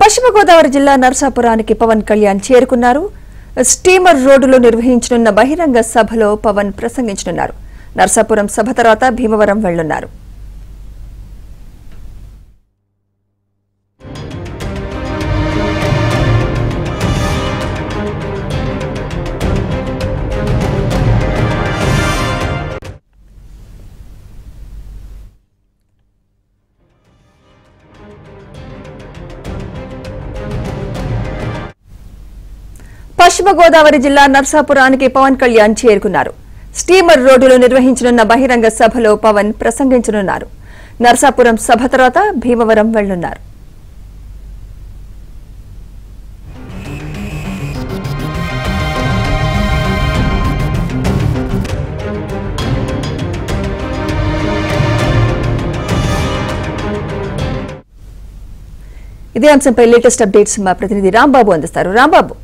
పశ్చిమ గోదావరి జిల్లా నర్సాపురానికి పవన్ కళ్యాణ్ చేరుకున్నారు. స్టీమర్ రోడ్డులో నిర్వహించనున్న బహిరంగ సభలో పవన్ ప్రసంగించనున్నారు. నర్సాపురం సభ తర్వాత భీమవరం వెళ్లనున్నారు. పశ్చిమ గోదావరి జిల్లా నర్సాపురానికి పవన్ కళ్యాణ్ చేరుకున్నారు. స్టీమర్ రోడ్డులో నిర్వహించనున్న బహిరంగ సభలో పవన్ ప్రసంగించనున్నారు. నర్సాపురం సభ తర్వాత భీమవరం వెళ్లనున్నారు. ఇదే అంశంపై లేటెస్ట్ అప్డేట్స్ మా ప్రతినిధి రాంబాబు అందిస్తారు. రాంబాబు,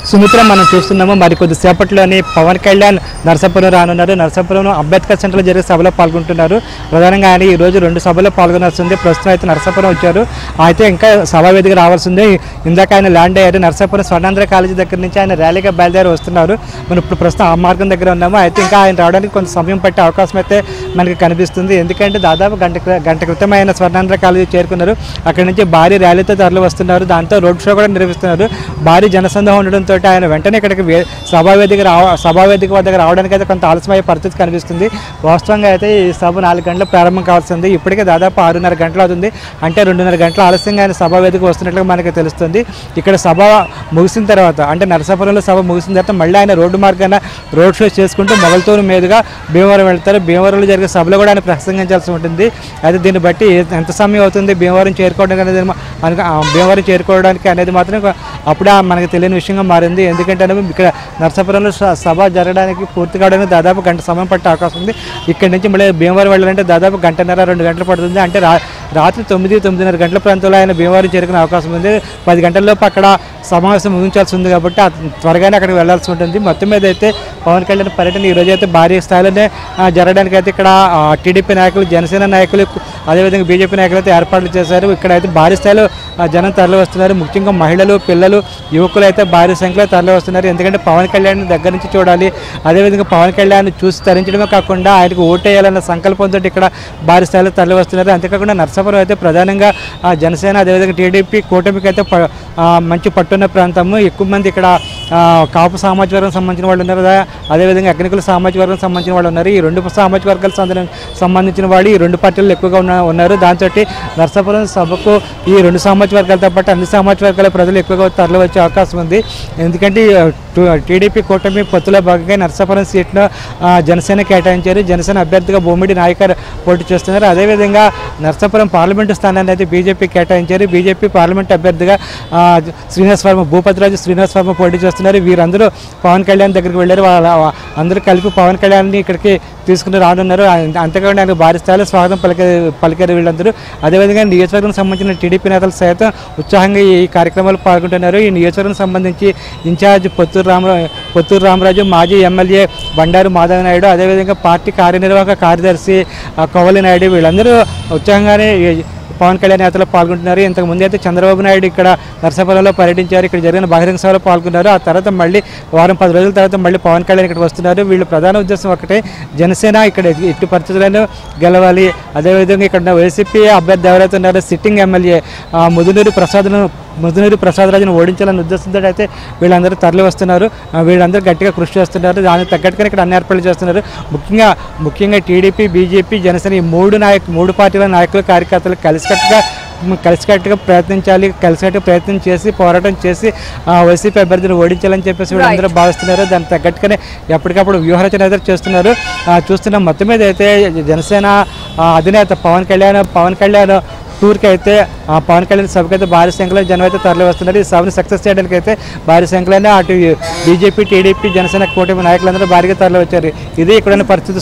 సుమిత్ర, మనం చూస్తున్నాము మరికొద్ది సేపట్లోనే పవన్ కళ్యాణ్ నర్సాపురం రానున్నారు. నర్సాపురం అంబేద్కర్ సెంటర్లో జరిగే సభలో పాల్గొంటున్నారు. ప్రధానంగా ఆయన ఈ రోజు 2 సభలో పాల్గొనాల్సిందే. ప్రస్తుతం అయితే నర్సాపురం వచ్చారు. అయితే ఇంకా సభావేదిక రావాల్సిందే. ఇందాక ఆయన ల్యాండ్ అయ్యారు. నర్సాపురం స్వర్ణాంధ్ర కాలేజీ దగ్గర నుంచి ఆయన ర్యాలీగా బయలుదేరి వస్తున్నారు. మనం ఇప్పుడు ప్రస్తుతం ఆ మార్గం దగ్గర ఉన్నాము. అయితే ఇంకా ఆయన రావడానికి కొంత సమయం పట్టే అవకాశం అయితే మనకి కనిపిస్తుంది. ఎందుకంటే దాదాపు గంట క్రితం ఆయన స్వర్ణాంధ్ర కాలేజీ చేరుకున్నారు. అక్కడి నుంచి భారీ ర్యాలీతో తరలి వస్తున్నారు. దాంతో రోడ్ షో కూడా నిర్వహిస్తున్నారు. భారీ జనసందోహం ఉండడంతో ఆయన వెంటనే ఇక్కడికి సభావేదిక వద్దకు రావడానికి అయితే కొంత ఆలస్యమయ్యే పరిస్థితి కనిపిస్తుంది. వాస్తవంగా అయితే ఈ సభ 4 గంటలకు ప్రారంభం కావాల్సింది. ఇప్పటికే దాదాపు 6:30 గంటలు అవుతుంది. అంటే 2:30 గంటల ఆలస్యంగా ఆయన సభావేదిక వస్తున్నట్లుగా మనకి తెలుస్తుంది. ఇక్కడ సభ ముగిసిన తర్వాత, అంటే నరసాపురంలో సభ ముగిసిన తర్వాత మళ్ళీ ఆయన రోడ్డు మార్గాన రోడ్ షో చేసుకుంటూ మొగల్తూరు మీదుగా భీమవరం వెళ్తారు. భీమవరంలో జరిగే సభలో కూడా ఆయన ప్రసంగించాల్సి ఉంటుంది. అయితే దీన్ని బట్టి ఎంత సమయం అవుతుంది భీమవరం చేరుకోవడానికి అనేది మాత్రం అప్పుడే మనకు తెలియని విషయంగా మారింది. ఎందుకంటే ఇక్కడ నర్సాపురంలో సభ జరగడానికి పూర్తి కావడానికి దాదాపు గంట సమయం పట్టే అవకాశం ఉంది. ఇక్కడి నుంచి మళ్ళీ భీమవరం వెళ్ళాలంటే దాదాపు 1.5-2 గంటలు పడుతుంది. అంటే రాత్రి 9-9:30 గంటల ప్రాంతంలో ఆయన భీమవరం చేరుకునే అవకాశం ఉంది. 10 గంటల్లోపు అక్కడ సమావేశం ముగించాల్సి ఉంది కాబట్టి త్వరగానే అక్కడికి వెళ్లాల్సి ఉంటుంది. మొత్తం మీద అయితే పవన్ కళ్యాణ్ పర్యటన ఈరోజు అయితే భారీ స్థాయిలోనే జరగడానికి అయితే ఇక్కడ టీడీపీ నాయకులు, జనసేన నాయకులు, అదేవిధంగా బీజేపీ నాయకులు అయితే ఏర్పాట్లు చేశారు. ఇక్కడ అయితే భారీ స్థాయిలో జనం తరలి వస్తున్నారు. ముఖ్యంగా మహిళలు, పిల్లలు, యువకులు అయితే భారీ సంఖ్యలో తరలి వస్తున్నారు. ఎందుకంటే పవన్ కళ్యాణ్ దగ్గర నుంచి చూడాలి, అదేవిధంగా పవన్ కళ్యాణ్ చూసి తరించడమే కాకుండా ఆయనకు ఓటేయాలన్న సంకల్పంతో ఇక్కడ భారీ స్థాయిలో తరలి వస్తున్నారు. అంతేకాకుండా నర్సాపురం అయితే ప్రధానంగా జనసేన, అదేవిధంగా టీడీపీ కూటమికి అయితే మంచి పట్టున్న ప్రాంతము. ఎక్కువ మంది ఇక్కడ కాపు సామాజిక వర్గం సంబంధించిన వాళ్ళు ఉన్నారు, అదేవిధంగా అగ్నికుల సామాజిక వర్గం సంబంధించిన వాళ్ళు ఉన్నారు. ఈ 2 సామాజిక వర్గాలకు సంబంధించిన వాళ్ళు ఈ 2 పార్టీలు ఎక్కువగా ఉన్నారు. దాంతో నర్సాపురం సభకు ఈ 2 సామాజిక వర్గాలతో పాటు అన్ని సామాజిక వర్గాల ప్రజలు ఎక్కువగా తరలి వచ్చే అవకాశం ఉంది. ఎందుకంటే టీడీపీ కూటమి పొత్తులో భాగంగా నర్సాపురం సీట్ను జనసేన కేటాయించారు. జనసేన అభ్యర్థిగా బొమ్మిడి నాయకర్ పోటీ చేస్తున్నారు. అదేవిధంగా నర్సాపురం పార్లమెంటు స్థానాన్ని అయితే బీజేపీ కేటాయించారు. బీజేపీ పార్లమెంట్ అభ్యర్థిగా భూపతిరాజు శ్రీనివాస్ వర్మ పోటీ చేస్తున్నారు. వీరందరూ పవన్ కళ్యాణ్ దగ్గరికి వెళ్ళారు. అందరూ కలిపి పవన్ కళ్యాణ్ని ఇక్కడికి తీసుకుని రానున్నారు. అంతేకాకుండా ఆయనకు భారీ స్థాయిలో స్వాగతం పలికారు వీళ్ళందరూ. అదేవిధంగా నియోజకవర్గం సంబంధించిన టీడీపీ నేతలు సైతం ఉత్సాహంగా ఈ కార్యక్రమాలు పాల్గొంటున్నారు. ఈ నియోజకవర్గం సంబంధించి ఇన్ఛార్జ్ పొత్తూరు రామరాజు, మాజీ ఎమ్మెల్యే బండారు మాధవ నాయుడు, అదేవిధంగా పార్టీ కార్యనిర్వాహక కార్యదర్శి కొవ్వలి నాయుడు వీళ్ళందరూ ఉత్సాహంగానే పవన్ కళ్యాణ్ యాత్రలో పాల్గొంటున్నారు. ఇంతకు ముందు అయితే చంద్రబాబు నాయుడు ఇక్కడ నర్సాపురంలో పర్యటించారు. ఇక్కడ జరిగిన బహిరంగ సభలో పాల్గొన్నారు. ఆ తర్వాత మళ్ళీ వారం 10 రోజుల తర్వాత మళ్ళీ పవన్ కళ్యాణ్ ఇక్కడ వస్తున్నారు. వీళ్ళు ప్రధాన ఉద్దేశం ఒకటే, జనసేన ఇక్కడ ఎట్టి పరిస్థితులను గెలవాలి. అదేవిధంగా ఇక్కడ వైసీపీ అభ్యర్థి ఎవరైతే ఉన్నారో సిట్టింగ్ ఎమ్మెల్యే ముదునూరి ప్రసాదరాజును ఓడించాలనే ఉద్దేశంతో అయితే వీళ్ళందరూ తరలి వస్తున్నారు. వీళ్ళందరూ గట్టిగా కృషి చేస్తున్నారు. దానికి తగ్గట్టుగా ఇక్కడ అన్ని ఏర్పాట్లు చేస్తున్నారు. ముఖ్యంగా టీడీపీ, బీజేపీ, జనసేన ఈ 3 పార్టీల నాయకులు, కార్యకర్తలు కలిసికట్టుగా ప్రయత్నం చేసి పోరాటం చేసి వైసీపీ అభ్యర్థిని ఓడించాలని చెప్పేసి వీళ్ళందరూ భావిస్తున్నారు. దానికి తగ్గట్టుగానే ఎప్పటికప్పుడు వ్యూహరచన అయితే చేస్తున్నారు. చూస్తున్నాం. మొత్తం మీద అయితే జనసేన అధినేత పవన్ కళ్యాణ్ టూర్కి అయితే పవన్ కళ్యాణ్ సభకి అయితే భారీ సంఖ్యలో జనం అయితే తరలి వస్తున్నారు. ఈ సభను సక్సెస్ చేయడానికి అయితే భారీ సంఖ్యలోనే అటు బీజేపీ, టీడీపీ, జనసేన కూటమి నాయకులందరూ భారీగా తరలి వచ్చారు. ఇది ఇక్కడున్న పరిస్థితి.